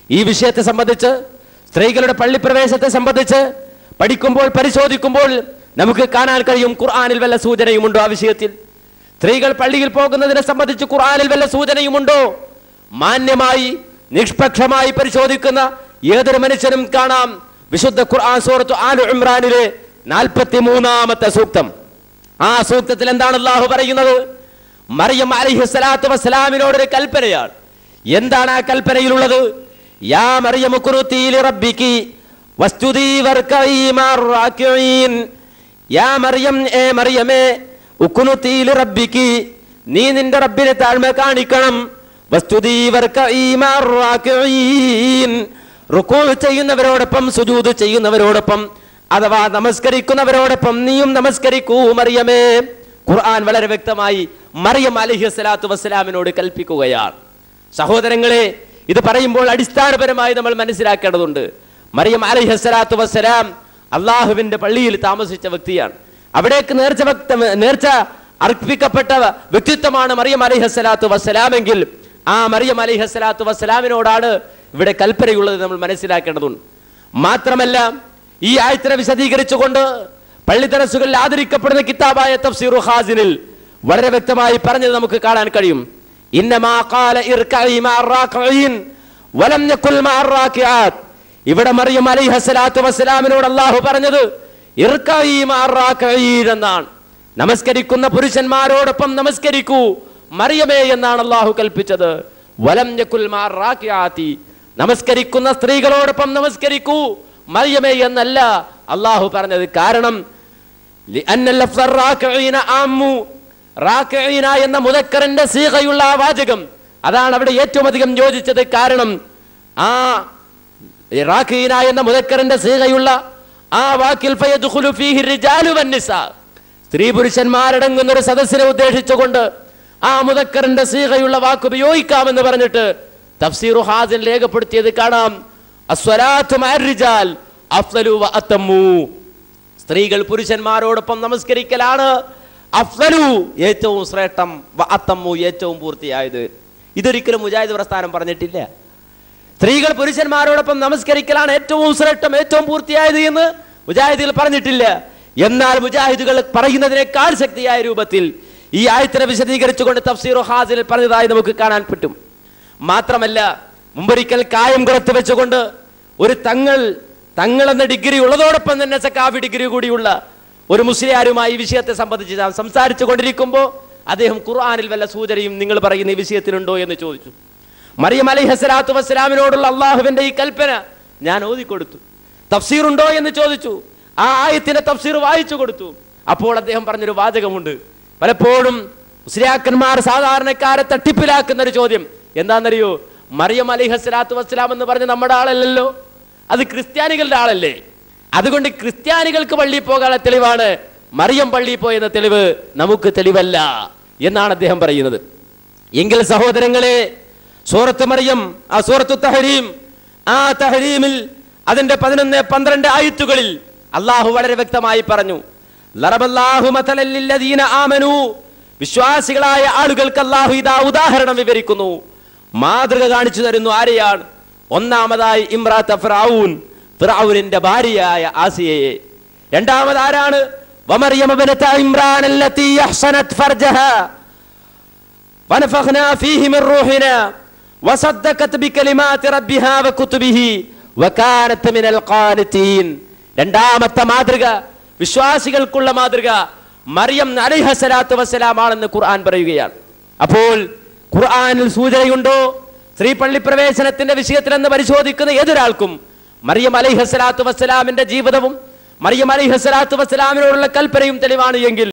ഈ വിഷയത്തെ സംബന്ധിച്ച്, സ്ത്രീകളുടെ പള്ളിപ്രവേശത്തെ സംബന്ധിച്ച് പഠിക്കുമ്പോൾ, പരിശോധിക്കുമ്പോൾ നമുക്ക് കാണാൻ കഴിയും ഖുർആനിൽ വല്ല സൂചനയുമുണ്ടോ? ആ വിഷയത്തിൽ സ്ത്രീകൾ പള്ളിയിൽ പോകുന്നതിനെ സംബന്ധിച്ച് ഖുർആനിൽ വല്ല സൂചനയുമുണ്ടോ? മാന്യമായി നിഷ്പക്ഷമായി പരിശോധിക്കുന്ന ഏതൊരു മനുഷ്യനും കാണാം. വിശുദ്ധ ഖുർആൻ സൂറത്ത് ആൽ ഇംറാനിലെ 43-ാമത്തെ സൂക്തം. ആ സൂക്തത്തിൽ എന്താണ് അല്ലാഹു പറയുന്നത്? മറിയം അലൈഹിസ്സലാത്തു വസ്സലാമിനോടൊരു കൽപ്പനയാണ്. എന്താണ് ആ കൽപ്പനയിലുള്ളത്? യാ മറിയം ഖുനുതി ലിറബ്ബികി വസ്ജുദി വർകഈ മഅർ-റാകിഈൻ. യാ മറിയം, ഏ മറിയമേ, ഉഖ്നുതി ലിറബ്ബികി, നീ നിന്റെ റബ്ബിനെ താഴ്മ കാണിക്കണം. വസ്ജുദി വർകഈ മഅർ-റാകിഈൻ, റുകൂ ചെയ്യുന്നവരോടൊപ്പം, സുജൂദ് ചെയ്യുന്നവരോടൊപ്പം, അഥവാ നമസ്കരിക്കുന്നവരോടൊപ്പം നീയും നമസ്കരിക്കൂ മറിയമേ. ഖുർആൻ വളരെ വ്യക്തമായി മറിയം അലൈഹിസ്സലാത്തു വസ്സലാമിനോട് കൽപ്പിക്കുകയാണ്. സഹോദരങ്ങളെ, ഇത് പറയുമ്പോൾ അടിസ്ഥാനപരമായി നമ്മൾ മനസ്സിലാക്കേണ്ടതുണ്ട്. മറിയം അലൈഹിസ്സലാത്തു വസ്സലാം അള്ളാഹുവിന്റെ പള്ളിയിൽ താമസിച്ച വ്യക്തിയാണ്. അവിടേക്ക് നേർച്ച അർപ്പിക്കപ്പെട്ട വ്യക്തിത്വമാണ് മറിയം അലൈഹിസ്സലാത്തു വസ്സലാമെങ്കിൽ ആ മറിയം അലൈഹിസ്സലാത്തു വസ്സലാമിനോടാണ് ഇവിടെ കൽപ്പനയുള്ളത് നമ്മൾ മനസ്സിലാക്കേണ്ടതുണ്ട്. മാത്രമല്ല, ഈ ആയത്തിനെ വിശദീകരിച്ചുകൊണ്ട് പള്ളി ദർസുകളിൽ ആദരിക്കപ്പെടുന്ന കിതാബായ തഫ്സീറു ഖാസിനിൽ വളരെ വ്യക്തമായി പറഞ്ഞത് നമുക്ക് കാണാൻ കഴിയും. ഇന്നമാ ഖാല ഇർകഈ മഅർ-റാകിഈൻ വലം യകുൽ മഅർ-റാകിആത്. ഇവിടെ മറിയം അലൈഹിസ്സലാത്തു വസ്സലാമിനോട് അല്ലാഹു പറഞ്ഞത് ഇർകഈ മഅർ-റാകിഈൻ എന്നാണ്. നമസ്കരിക്കുന്ന പുരുഷന്മാരോടൊപ്പം നമസ്കരിക്കൂ മറിയമേ എന്നാണ് അല്ലാഹു കൽപ്പിച്ചത്. വലം യകുൽ മഅർ-റാകിആതി, നമസ്കരിക്കുന്ന സ്ത്രീകളോടൊപ്പം നമസ്കരിക്കൂ മറിയമേ എന്നല്ല അല്ലാഹു പറഞ്ഞത്. കാരണം റാകിഈന എന്ന മുദക്കറിന്റെ സീഗയുള്ള ആ വാചകം അതാണ് അവിടെ ഏറ്റവും അധികം യോജിച്ചത്. കാരണം ആ റാകിഈന എന്ന മുദക്കറിന്റെ സീഗയുള്ള ആ വാക്കിൽ ഫയദ്ഖുലു ഫീഹി റിജാലു വന്നിസാ, സ്ത്രീ പുരുഷന്മാരടങ്ങുന്ന ഒരു സദസ്സിനെ ഉദ്ദേശിച്ചുകൊണ്ട് ആ മുദക്കറിന്റെ സീഗയുള്ള വാക്ക് ഉപയോഗിക്കാമെന്ന് പറഞ്ഞിട്ട് തഫ്സീറു ഹാസിൻ രേഖപ്പെടുത്തിയത് കാണാം. അസ്വലാത്തു മഅർ റിജാൽ അഫ്ളലു വ അതമ്മു, സ്ത്രീകൾ പുരുഷന്മാരോടൊപ്പം നമസ്കരിക്കലാണ് അഫ്ളലു, ഏറ്റവും ശ്രേഷ്ഠം, വ അതമ്മു, ഏറ്റവും പൂർത്തിയായത്. ഇതൊരിക്കലും മുജാഹിദ് പ്രസ്ഥാനം പറഞ്ഞിട്ടില്ല. സ്ത്രീകൾ പുരുഷന്മാരോടൊപ്പം നമസ്കരിക്കലാണ് ഏറ്റവും ശ്രേഷ്ഠം, ഏറ്റവും പൂർത്തിയായത് എന്ന് മുജാഹിദുകൾ പറഞ്ഞിട്ടില്ല. എന്നാൽ മുജാഹിദുകൾ പറയുന്നതിനേക്കാൾ ശക്തിയായ രൂപത്തിൽ ഈ ആയത്തിനെ വിശദീകരിച്ചുകൊണ്ട് തഫ്സീറു ഹാസിനിൽ പറഞ്ഞതായി നമുക്ക് കാണാൻ പറ്റും. മാത്രമല്ല, മുമ്പൊരിക്കൽ കായം കുറത്ത് വെച്ചുകൊണ്ട് ഒരു തങ്ങൾ എന്ന ഡിഗ്രി ഉള്ളതോടൊപ്പം തന്നെ സക്കാഫി ഡിഗ്രി കൂടിയുള്ള ഒരു മുസ്ലിയാരുമായി ഈ വിഷയത്തെ സംബന്ധിച്ച് നാം സംസാരിച്ചു കൊണ്ടിരിക്കുമ്പോൾ അദ്ദേഹം ഖുർആനിൽ വല്ല സൂചനയും നിങ്ങൾ പറയുന്ന ഈ വിഷയത്തിലുണ്ടോ എന്ന് ചോദിച്ചു. മറിയം അലൈഹിസ്സലാത്തു വസ്സലാമിനോടുള്ള അള്ളാഹുവിന്റെ ഈ കൽപ്പന ഞാൻ ഓതിക്കൊടുത്തു. തഫ്സീറുണ്ടോ എന്ന് ചോദിച്ചു. ആ ആയത്തിന്റെ തഫ്സീർ വായിച്ചു കൊടുത്തു. അപ്പോൾ അദ്ദേഹം പറഞ്ഞൊരു വാചകമുണ്ട്. പലപ്പോഴും മുസ്ലിയാക്കന്മാർ സാധാരണക്കാരെ തട്ടിപ്പിലാക്കുന്ന ഒരു ചോദ്യം എന്താണെന്നറിയോ? മറിയം അലൈഹിസ്സലാത്തു വസ്സലാം എന്ന് പറഞ്ഞ നമ്മുടെ ആളല്ലല്ലോ, അത് ക്രിസ്ത്യാനികളുടെ ആളല്ലേ, അതുകൊണ്ട് ക്രിസ്ത്യാനികൾക്ക് പള്ളിയിൽ പോകാനുള്ള തെളിവാണ്, മറിയം പള്ളിയിൽ പോയെന്ന തെളിവ് നമുക്ക് തെളിവല്ല എന്നാണ് അദ്ദേഹം പറയുന്നത്. എങ്കിൽ സഹോദരങ്ങളെ, സൂറത്ത് മറിയം, ആ സൂറത്തു തഹരീം, ആ തഹരീമിൽ അതിന്റെ 11-12 ആയത്തുകളിൽ അള്ളാഹു വളരെ വ്യക്തമായി പറഞ്ഞു, ലറബല്ലാഹു മതലൽ ലില്ലദീന ആമനൂ, വിശ്വാസികളായ ആളുകൾക്ക് അള്ളാഹു ഇതാ ഉദാഹരണം വിവരിക്കുന്നു, മാതൃക കാണിച്ചു തരുന്നു. ആരെയാണ്? ഒന്നാമതായി ഇമ്രാത്ത ഫിറഔൻ, ഫിറഔനിന്റെ ഭാര്യയായ ആസിയയെ. രണ്ടാമത് ആരാണ്? വമറിയം ബിനത ഇമ്രാൻ അല്ലതി അഹ്സനത് ഫർജഹാ വനഫഖ്നാ ഫീഹി മിർ റൂഹിനാ വസദ്ദഖത് ബികലിമാതി റബ്ബിഹാ വകുതുബിഹി വകാനത് മിനൽ ഖാനിതീൻ. രണ്ടാമത്തെ മാതൃക, വിശ്വാസികൾക്കുള്ള മാതൃക മറിയം അലൈഹിസ്സലാത്തു വസ്സലാം ആണെന്ന് ഖുർആൻ പറയുകയാണ്. അപ്പോൾ ഖുർആനിൽ സൂചനയുണ്ടോ സ്ത്രീ പള്ളി പ്രവേശനത്തിന്റെ വിഷയത്തിൽ എന്ന് പരിശോധിക്കുന്ന ഏതൊരാൾക്കും മറിയം അലൈഹിസ്സലാത്തു വസ്സലാമിന്റെ ജീവിതവും മറിയം അലൈഹിസ്സലാത്തു വസ്സലാമിനോടുള്ള കൽപ്പനയും തെളിവാണ് എങ്കിൽ